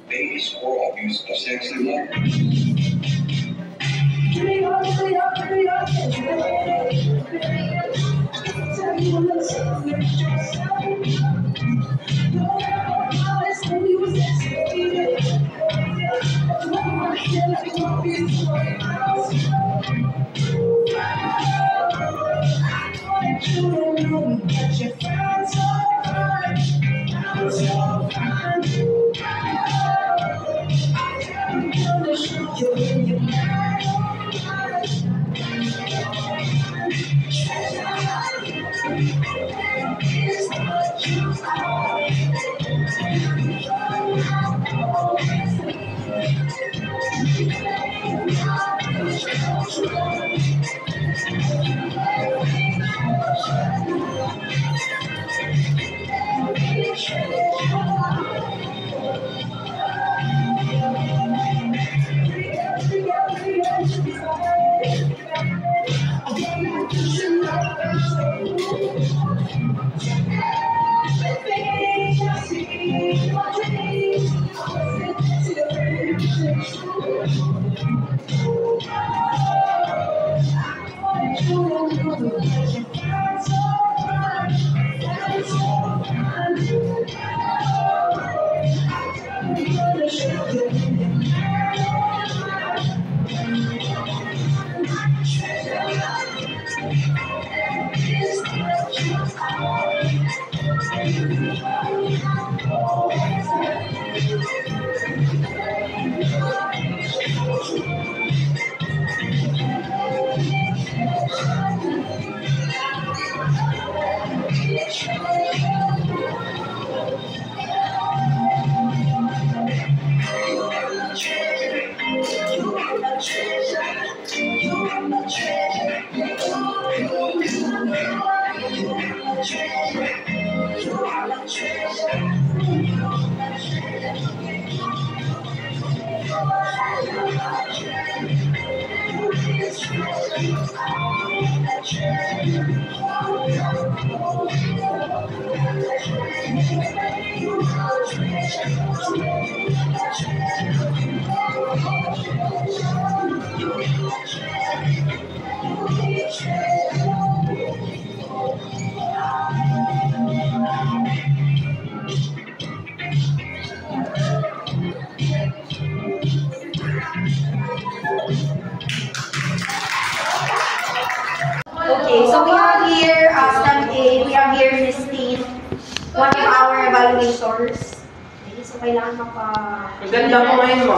Baby squirrel use a sexy letter. Okay, so we have here Stamp A, we have here Christine, one of our evaluators. Okay, so kailangan mapa... Maganda mo ngayon mo.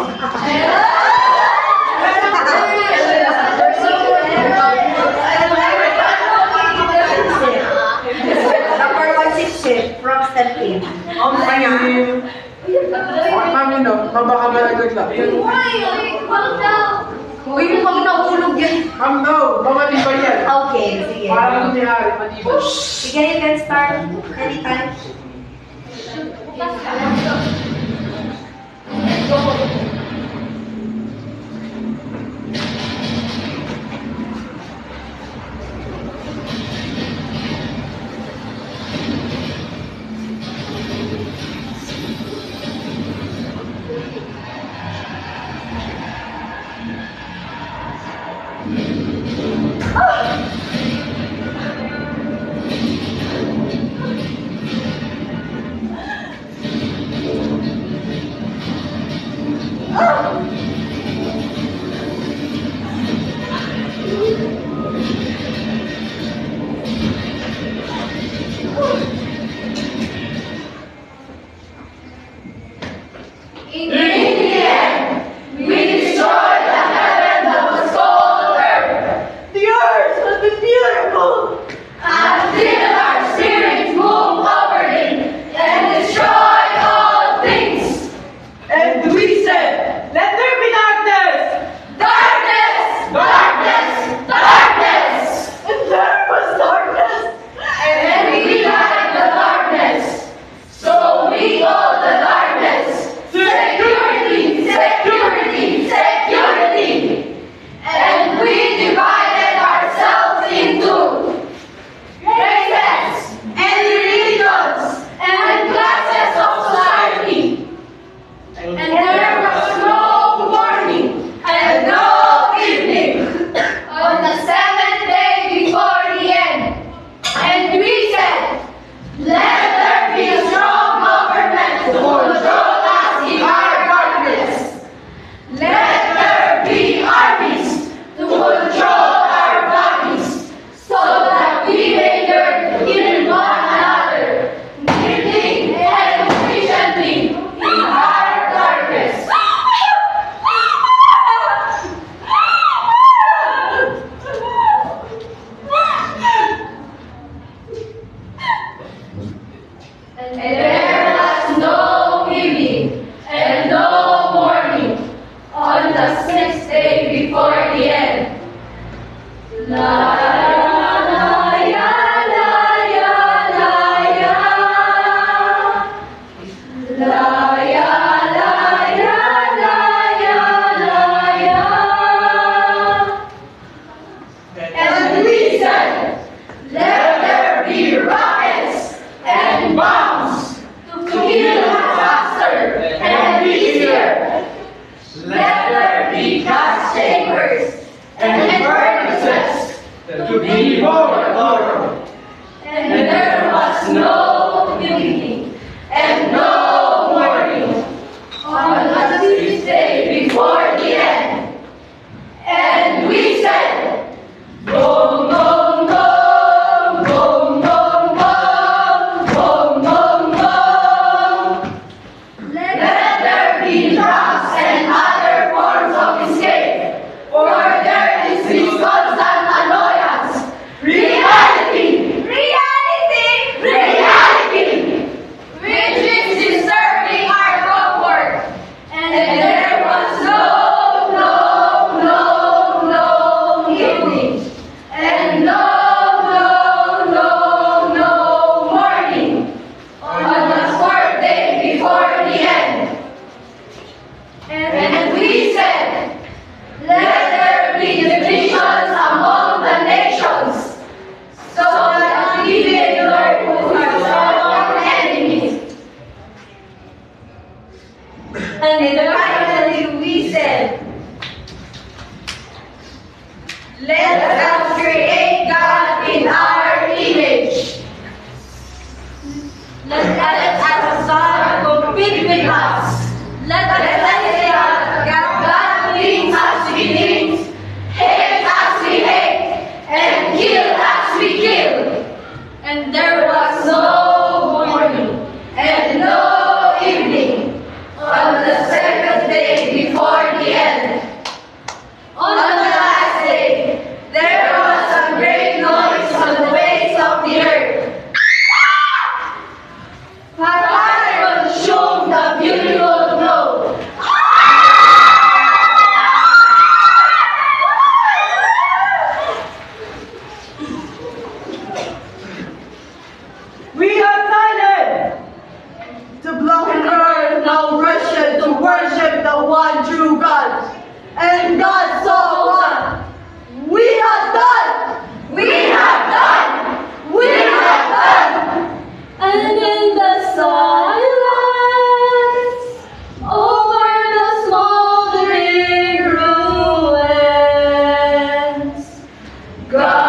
Number 160 from Stamp A. Kami no, mabaka malagod lang. Uy, pag nahulog yan. Ma'am no, mamaliba yan. Okay, sige. Parang nangyari, maliba. Sige, you can start anytime. planets as the sun compete with us. Let us say that God brings us beginnings, hate as we hate, and kill as we kill. And there was no morning and no evening on the second day before the end. On the last day, there was a great noise on the face of the earth. Fire consumed the beautiful globe. We are silent! The blocking earth now rushed to worship the one true God. And God saw one. We have done! We have done! We have done! And in the silence, over the smoldering ruins, God